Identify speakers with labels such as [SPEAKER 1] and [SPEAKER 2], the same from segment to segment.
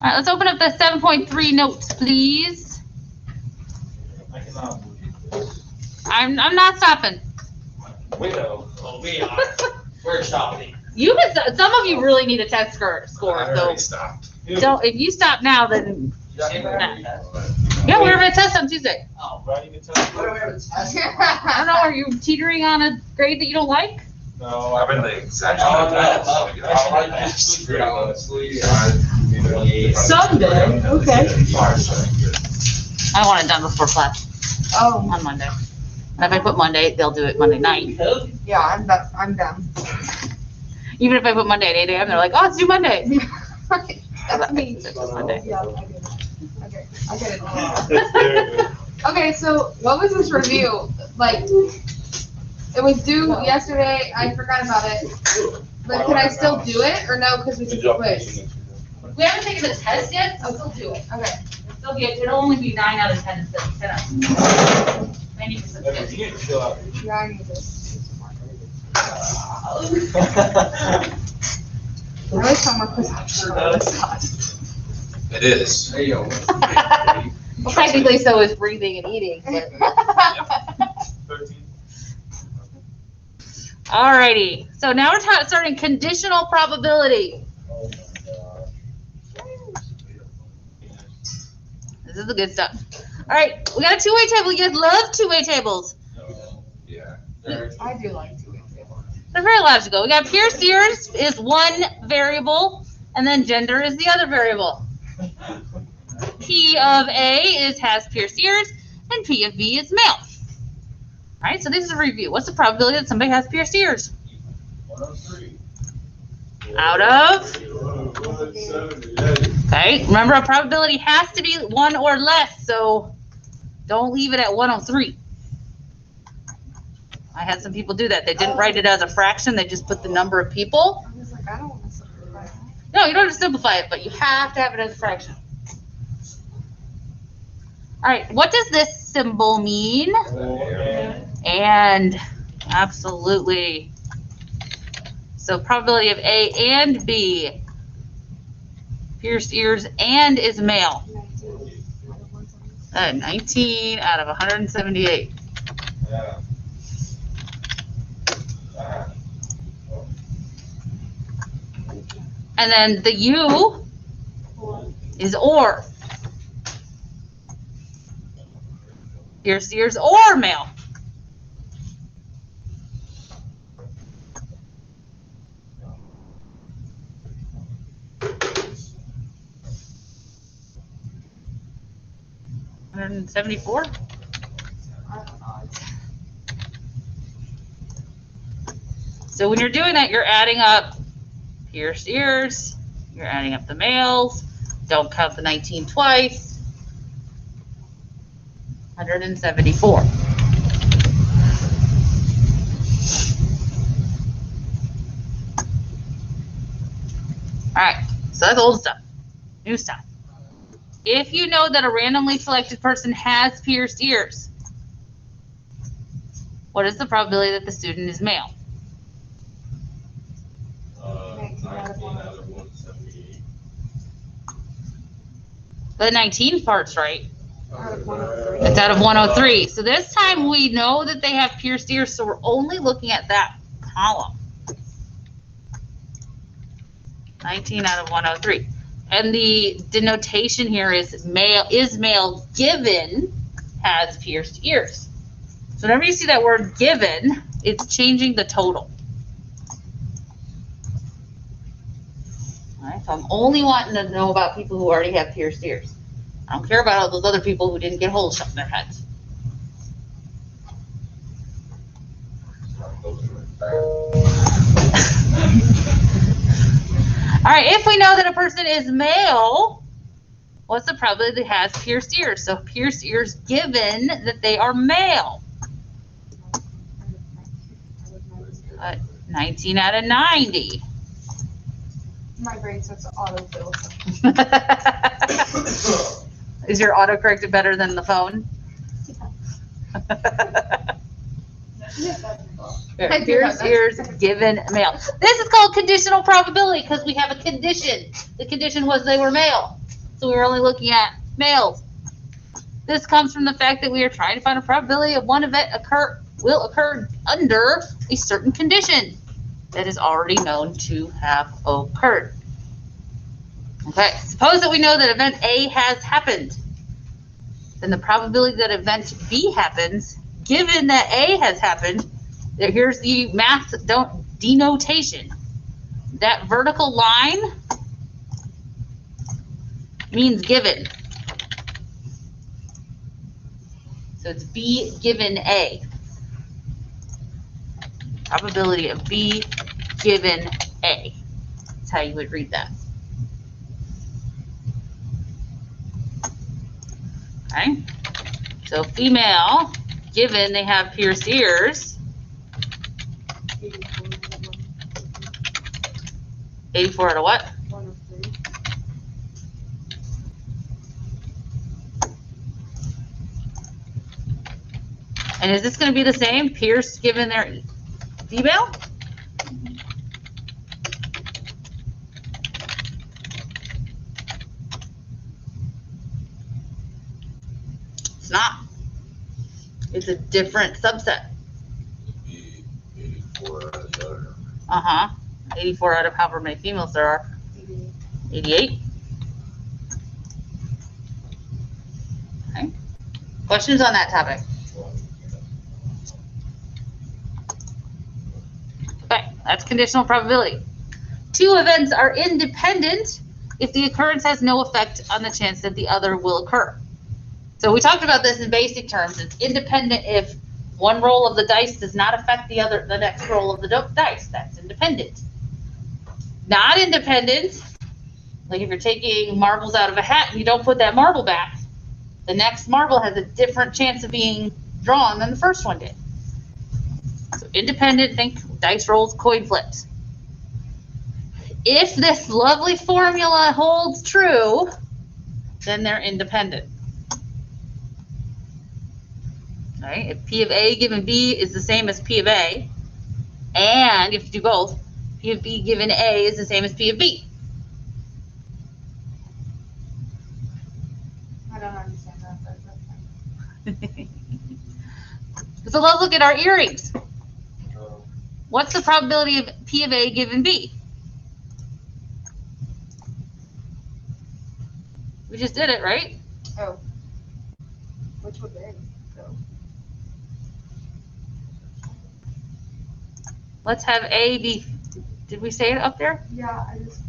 [SPEAKER 1] All right, let's open up the 7.3 notes, please.
[SPEAKER 2] I cannot believe this.
[SPEAKER 1] I'm not stopping.
[SPEAKER 2] Widow.
[SPEAKER 3] Oh, we are. We're shopping.
[SPEAKER 1] You can, some of you really need a test score, so
[SPEAKER 4] Stopped.
[SPEAKER 1] don't, if you stop now, then,
[SPEAKER 3] Yeah.
[SPEAKER 1] yeah, we're gonna test on Tuesday.
[SPEAKER 3] Oh.
[SPEAKER 2] Writing a test.
[SPEAKER 1] I don't know, are you teetering on a grade that you don't like?
[SPEAKER 2] No,
[SPEAKER 4] I'm in the exact.
[SPEAKER 5] Someday, okay.
[SPEAKER 1] I want it done before class
[SPEAKER 5] Oh,
[SPEAKER 1] on Monday. And if I put Monday, they'll do it Monday night.
[SPEAKER 5] yeah, I'm done.
[SPEAKER 1] Even if I put Monday at 8 a.m., they're like, oh, let's do Monday.
[SPEAKER 5] That's me.
[SPEAKER 1] It's Monday.
[SPEAKER 5] Yeah, I get it. I get it. Okay, so what was this review? Like, it was due yesterday, I forgot about it. But can I still do it, or no, because we took the quiz?
[SPEAKER 1] We haven't taken the test yet, so we'll do it.
[SPEAKER 5] Okay.
[SPEAKER 1] It'll only be 9 out of 10 instead of 10 out of 10. 90%
[SPEAKER 2] You
[SPEAKER 1] good.
[SPEAKER 2] need to chill out.
[SPEAKER 5] Yeah, I need this. I always tell my quiz
[SPEAKER 4] It is.
[SPEAKER 1] Well, technically, so is breathing and eating, but.
[SPEAKER 2] 13.
[SPEAKER 1] Alrighty, so now we're starting conditional probability.
[SPEAKER 2] Oh my god.
[SPEAKER 1] This is the good stuff. Alright, we got a two-way table. You guys love two-way tables.
[SPEAKER 4] Yeah.
[SPEAKER 5] I do like to eat.
[SPEAKER 1] They're very logical. We got Peirce-Sears is one variable, and then gender is the other variable. P of A has Peirce-Sears, and P of B is male. All right, so this is a review. What's the probability that somebody has Peirce-Sears?
[SPEAKER 2] 103.
[SPEAKER 1] Out of?
[SPEAKER 2] 170.
[SPEAKER 1] Okay, remember a probability has to be 1 or less, so don't leave it at 103. I had some people do that. They didn't write it as a fraction. They just put the number of people.
[SPEAKER 5] I was like, I don't want to simplify that.
[SPEAKER 1] No, you don't have to simplify it, but you have to have it as a fraction. All right, what does this symbol mean? And absolutely. So probability of A and B. Peirce-Sears and is male. 19 out of 178.
[SPEAKER 2] Yeah.
[SPEAKER 1] And then the U is or. Peirce-Sears or male. $174. So when you're doing that, you're adding up Peirce-Sears, you're adding up the males. Don't count the 19 twice. 174. All right, so that's old stuff. New stuff. If you know that a randomly selected person has Peirce-Sears, what is the probability that the student is male?
[SPEAKER 2] 19 out of 178.
[SPEAKER 1] The 19 part's right.
[SPEAKER 5] Out of 103.
[SPEAKER 1] It's out of 103. So this time we know that they have Peirce-Sears, so we're only looking at that column. 19 out of 103. And the denotation here is male given has Peirce-Sears. So whenever you see that word given, it's changing the total. All right, so I'm only wanting to know about people who already have Peirce-Sears. I don't care about all those other people who didn't get holes shut in their heads. All right, if we know that a person is male, what's the probability that has Peirce-Sears? So Peirce-Sears given that they are male. 19 out of 90.
[SPEAKER 5] My brain says autofill.
[SPEAKER 1] Is your autocorrect better than the phone? Peirce-Sears given male. This is called conditional probability because we have a condition. The condition was they were male. So we're only looking at males. This comes from the fact that we are trying to find a probability of one event will occur under a certain condition that is already known to have occurred. Okay, suppose that we know that event A has happened. Then the probability that event B happens, given that A has happened, here's the math denotation. That vertical line means given. So it's B given A. Probability of B given A. That's how you would read that. Okay. So female, given they have pierced ears, 84 out of what?
[SPEAKER 5] 103.
[SPEAKER 1] And is this going to be the same? Pierced given their female? It's not. It's a different subset.
[SPEAKER 4] Be 84 out of the other.
[SPEAKER 1] Uh-huh. 84 out of however many females there are. 88. Okay. Questions on that topic? Okay, that's conditional probability. Two events are independent if the occurrence has no effect on the chance that the other will occur. So we talked about this in basic terms. It's independent if one roll of the dice does not affect the next roll of the dice. That's independent. Not independent, like if you're taking marbles out of a hat and you don't put that marble back, the next marble has a different chance of being drawn than the first one did. So independent, think dice rolls, coin flips. If this lovely formula holds true, then they're independent. All right, if P of A given B is the same as P of A, and if you do both, P of B given A is the same as P of B.
[SPEAKER 5] I don't understand that, but that's fine.
[SPEAKER 1] So let's look at our earrings. What's the probability of P of A given B? We just did it, right?
[SPEAKER 5] Oh. Which would they go?
[SPEAKER 1] Let's have A be, did we say it up there?
[SPEAKER 5] Yeah, I just.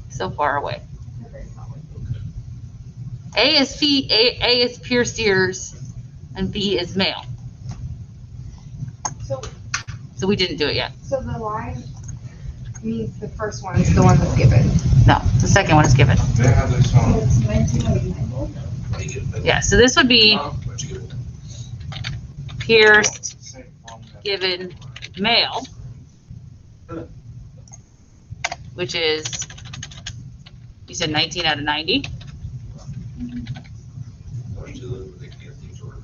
[SPEAKER 1] So far away.
[SPEAKER 5] Okay, it's not like-
[SPEAKER 1] A is feet, A is pierced ears, and B is male. So we didn't do it yet.
[SPEAKER 5] So the line means the first one is the one that's given.
[SPEAKER 1] No, the second one is given.
[SPEAKER 4] They have this on.
[SPEAKER 5] It's 1989.
[SPEAKER 1] Yeah, so this would be
[SPEAKER 4] What'd you get?
[SPEAKER 1] pierced given male, which is, you said 19 out of 90.
[SPEAKER 4] What'd you look? They can't use order.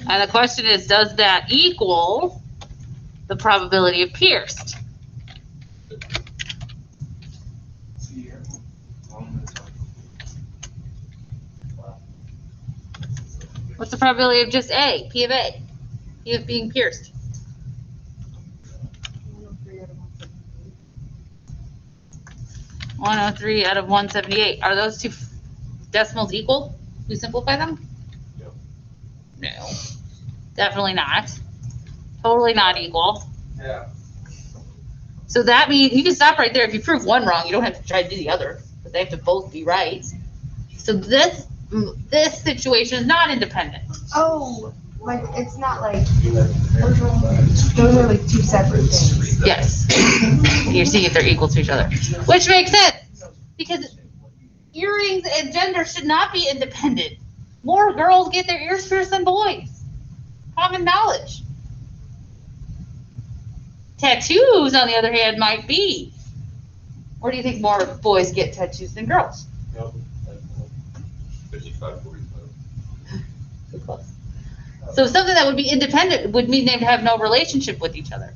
[SPEAKER 1] And the question is, does that equal the probability of pierced? What's the probability of just A, P of A, P of being pierced? 103 out of 178. Are those two decimals equal? We simplify them?
[SPEAKER 2] Yep.
[SPEAKER 1] No, definitely not. Totally not equal.
[SPEAKER 2] Yeah.
[SPEAKER 1] So that means you can stop right there. If you prove one wrong, you don't have to try to do the other, but they have to both be right. So this situation is not independent.
[SPEAKER 5] Oh, like it's not like those are like two separate things.
[SPEAKER 1] Yes. You're seeing if they're equal to each other, which makes sense because earrings and gender should not be independent. More girls get their ears pierced than boys. Common knowledge. Tattoos, on the other hand, might be. Or do you think more boys get tattoos than girls?
[SPEAKER 4] 55, 45.
[SPEAKER 1] Too close. So something that would be independent would mean they'd have no relationship with each other.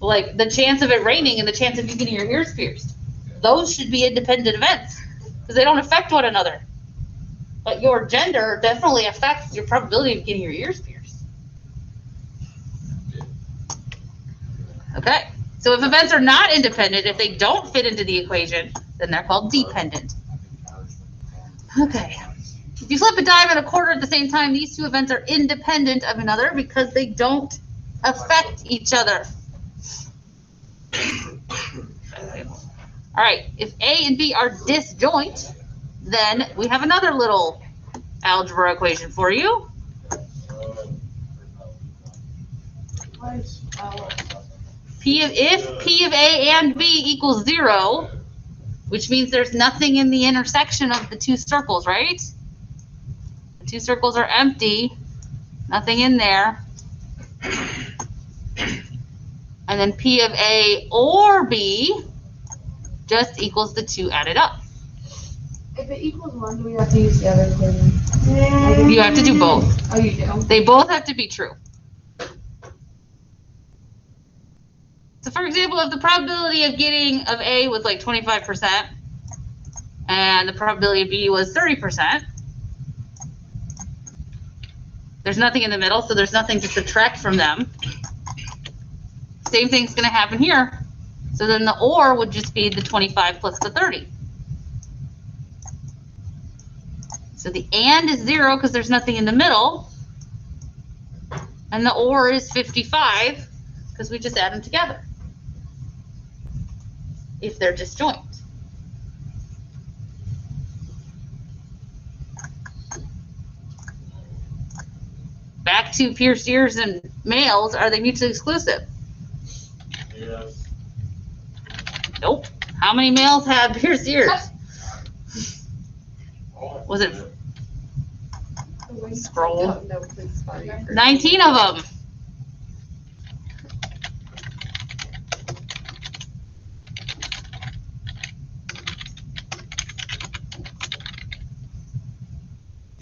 [SPEAKER 1] Like the chance of it raining and the chance of you getting your ears pierced. those should be independent events because they don't affect one another. But your gender definitely affects your probability of getting your ears pierced. Okay, so if events are not independent, if they don't fit into the equation, then they're called dependent. Okay, if you flip a dime and a quarter at the same time, these two events are independent of another because they don't affect each other. All right, if A and B are disjoint, then we have another little algebra equation for you. If P of A and B equals 0, which means there's nothing in the intersection of the two circles, right? The two circles are empty, nothing in there. And then P of A or B just equals the two added up.
[SPEAKER 5] If it equals 1, do we have to use the other equation?
[SPEAKER 1] You have to do both.
[SPEAKER 5] Oh, you do?
[SPEAKER 1] They both have to be true. So for example, if the probability of getting of A was like 25% and the probability of B was 30%, there's nothing in the middle, so there's nothing to subtract from them. Same thing's going to happen here. So then the OR would just be the 25 plus the 30. So the AND is 0 because there's nothing in the middle. And the OR is 55 because we just add them together. If they're disjoint. Back to pierced ears and males, are they mutually exclusive?
[SPEAKER 2] Yes.
[SPEAKER 1] Nope. How many males have pierced ears? Was it scroll?
[SPEAKER 5] No, please, sorry.
[SPEAKER 1] 19 of them.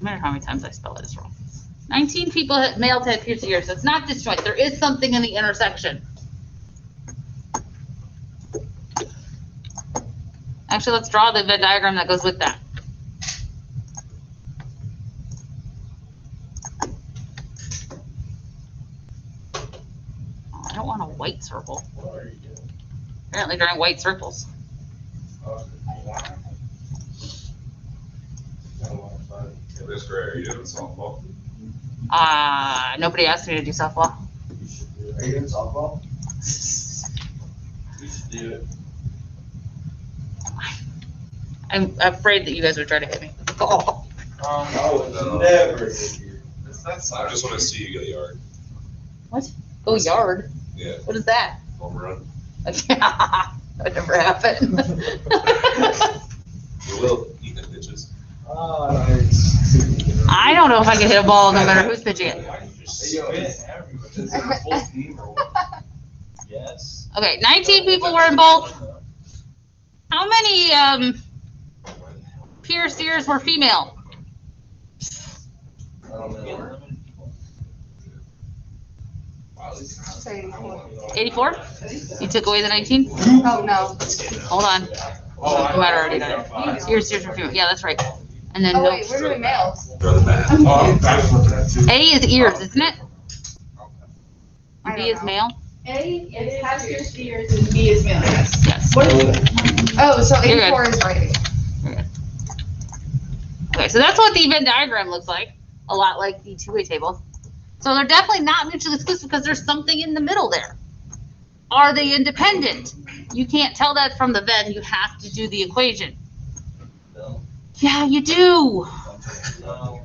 [SPEAKER 1] No matter how many times I spell it, it's wrong. 19 people, males had pierced ears. So it's not disjoint. There is something in the intersection. Actually, let's draw the Venn diagram that goes with that. Oh, I don't want a white circle.
[SPEAKER 2] What are you doing?
[SPEAKER 1] Apparently drawing white circles.
[SPEAKER 4] Miss Gray, are you doing softball?
[SPEAKER 1] Nobody asked me to do softball.
[SPEAKER 2] Are you in softball? You should do it.
[SPEAKER 1] I'm afraid that you guys would try to hit me. Oh.
[SPEAKER 2] I would never hit you.
[SPEAKER 4] I just want to see you get a yard.
[SPEAKER 1] Go yard.
[SPEAKER 4] Yeah,
[SPEAKER 1] What is that?
[SPEAKER 4] home run.
[SPEAKER 1] That would never happen.
[SPEAKER 4] You will eat the pitches.
[SPEAKER 1] I don't know if I can hit a ball no matter who's pitching it.
[SPEAKER 2] Yes.
[SPEAKER 1] Okay, 19 people were in both. How many pierced ears were female?
[SPEAKER 2] I don't know.
[SPEAKER 5] Say 84.
[SPEAKER 1] 84? You took away the 19?
[SPEAKER 5] Oh, no.
[SPEAKER 1] Hold on. I might have already done it. Ears were female. Yeah, that's right. And then
[SPEAKER 5] Oh,
[SPEAKER 1] no.
[SPEAKER 5] wait, we're doing males.
[SPEAKER 4] Throw the bat.
[SPEAKER 2] Oh, I was looking at two.
[SPEAKER 1] A is ears, isn't it?
[SPEAKER 5] I
[SPEAKER 1] And B
[SPEAKER 5] don't
[SPEAKER 1] is
[SPEAKER 5] know.
[SPEAKER 1] male?
[SPEAKER 6] A is has pierced ears and B is male, yes.
[SPEAKER 1] Yes.
[SPEAKER 6] What is it?
[SPEAKER 5] Oh, so
[SPEAKER 1] You're
[SPEAKER 5] 84 is right.
[SPEAKER 1] Okay, so that's what the Venn diagram looks like. A lot like the two-way table. So they're definitely not mutually exclusive because there's something in the middle there. Are they independent? You can't tell that from the Venn. You have to do the equation.
[SPEAKER 2] No.
[SPEAKER 1] Yeah, you do.
[SPEAKER 2] No.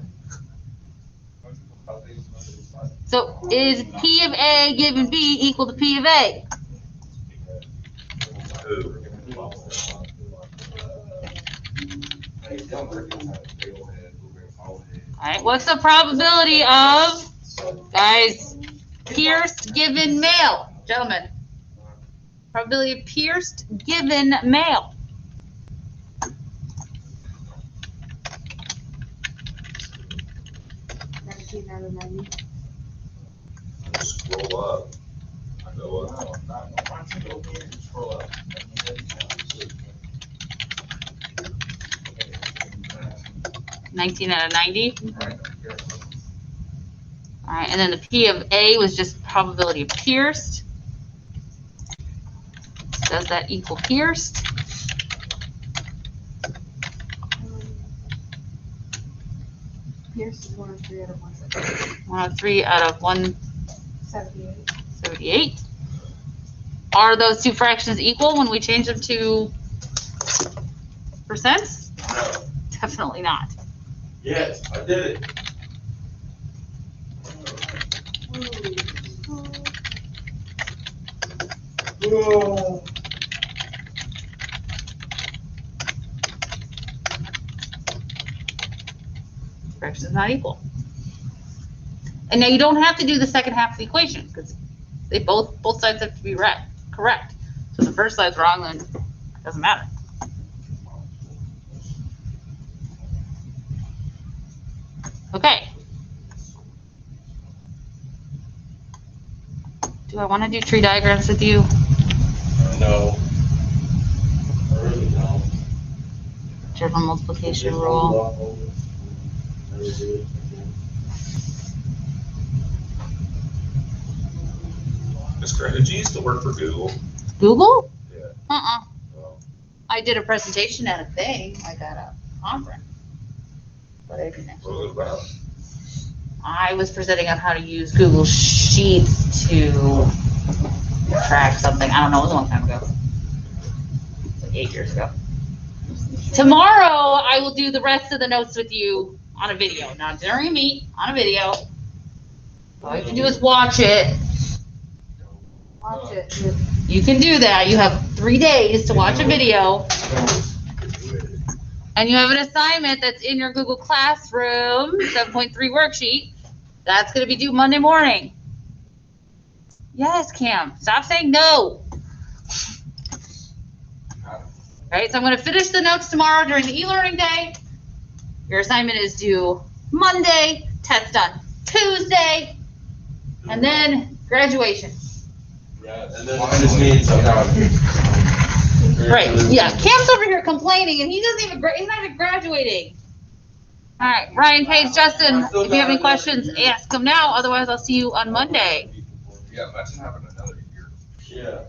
[SPEAKER 1] So is P of A given B equal to P of A?
[SPEAKER 4] Who?
[SPEAKER 1] All right, what's the probability of, guys, pierced given male? Gentlemen, probability of pierced given male.
[SPEAKER 4] Scroll up. Go up.
[SPEAKER 1] 19 out of 90. All right, and then the P of A was just probability of pierced. Does that equal pierced?
[SPEAKER 5] Pierce is 103 out of 178.
[SPEAKER 1] 103 out of 178.
[SPEAKER 5] 78.
[SPEAKER 1] Are those two fractions equal when we change them to percents?
[SPEAKER 2] No.
[SPEAKER 1] Definitely not.
[SPEAKER 2] Yes, I did it. Whoa.
[SPEAKER 1] Fractions not equal. And now you don't have to do the second half of the equation because they both sides have to be correct. So if the first side's wrong, then it doesn't matter. Okay. Do I want to do tree diagrams with you?
[SPEAKER 2] No. I really don't.
[SPEAKER 1] General multiplication rule.
[SPEAKER 4] Miss Greenwich, you used to work for Google.
[SPEAKER 1] Google?
[SPEAKER 4] Yeah.
[SPEAKER 1] Uh-uh. I did a presentation at a thing, like at a conference. But I didn't.
[SPEAKER 4] What was it about?
[SPEAKER 1] I was presenting on how to use Google Sheets to track something. I don't know, it was a long time ago. Like 8 years ago. Tomorrow, I will do the rest of the notes with you on a video. Not during a meet, on a video. All you have to do is watch it.
[SPEAKER 5] Watch it.
[SPEAKER 1] You can do that. You have 3 days to watch a video. And you have an assignment that's in your Google Classroom 7.3 worksheet. That's going to be due Monday morning. Yes, Cam. Stop saying no. All right, so I'm going to finish the notes tomorrow during the e-learning day. Your assignment is due Monday, test done Tuesday, and then graduation.
[SPEAKER 2] And then I just need some.
[SPEAKER 1] Right, yeah, Cam's over here complaining, and he doesn't even, he's not even graduating. All right, Ryan, Paige, Justin, if you have any questions, ask them now, otherwise I'll see you on Monday.
[SPEAKER 4] Yeah, imagine having another year.
[SPEAKER 2] Yeah.